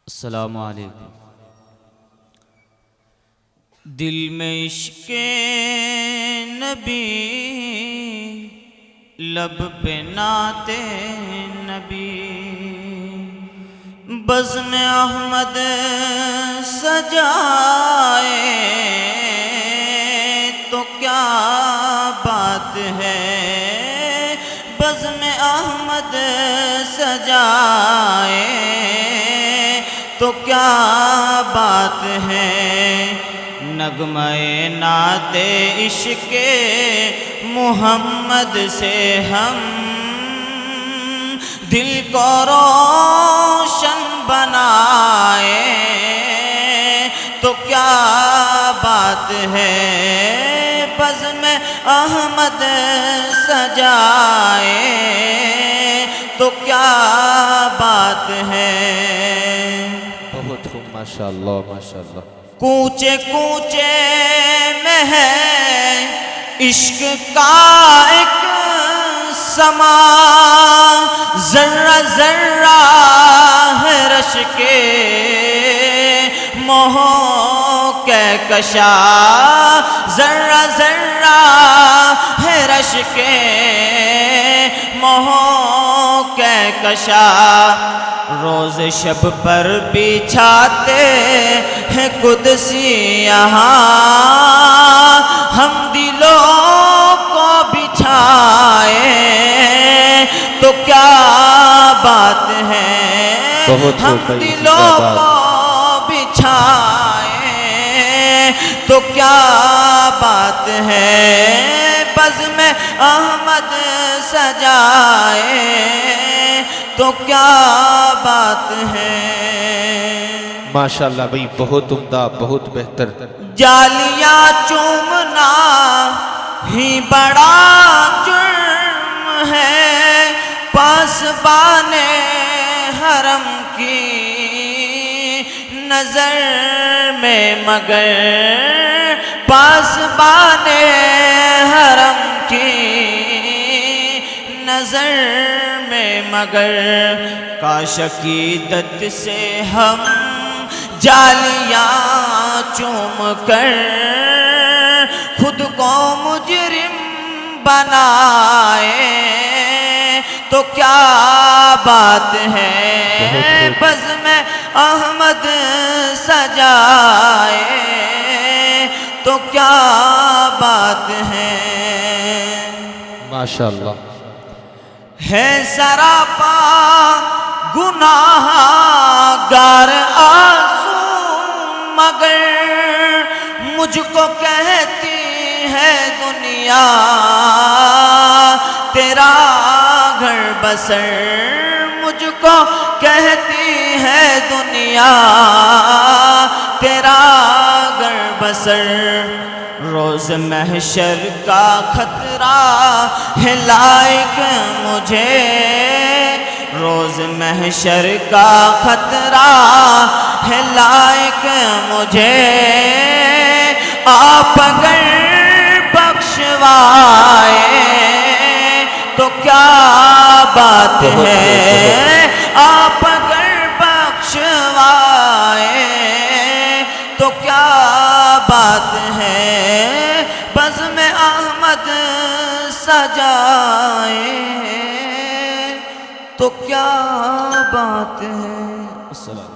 السلام علیکم۔ دل میں عشق نبی، لب پہ نعت نبی، بزم احمد سجائے تو کیا بات ہے، بزم احمد سجائے تو کیا بات ہے، نغمہ نعت عشق محمد سے ہم دل کو روشن بنائے تو کیا بات ہے، بزم احمد سجائے تو کیا بات ہے۔ بہت خوب، ماشاءاللہ ماشاءاللہ۔ کوچے کوچے میں ہے عشق کا ایک سما، ذرہ ذرہ ہے رش کے موہ کہکشا، ذرہ ذرہ ہے رش کے موہ کہکشا، روز شب پر بچھاتے ہیں قدسی یہاں، ہم دلوں کو بچھائے تو کیا بات ہے، ہم دلوں کو بچھائے تو کیا بات ہے، بزم احمد سجائے تو کیا بات ہے۔ ماشاءاللہ بھئی، بہت عمدہ، بہت بہتر۔ جالیاں چومنا ہی بڑا جرم ہے، پاسبان حرم کی نظر میں، مگر پاسبان حرم کی نظر میں، مگر کاش عقیدت سے ہم جالیاں چوم کر خود کو مجرم بنائے تو کیا بات ہے، بزم احمد سجائے تو کیا بات ہے۔ ماشاءاللہ ہے سراپا گناہ گار آنسو، مگر مجھ کو کہتی ہے دنیا تیرا گھر بسر، مجھ کو کہتی ہے دنیا تیرا گھر بسر، روز محشر کا خطرہ ہے لائق مجھے، روز محشر کا خطرہ ہے لائق مجھے، آپ اگر بخشوائے تو کیا بات ہے، آپ اگر بخشوائے تو کیا بات ہے، بزم احمد سجائے تو کیا بات ہے۔ السلام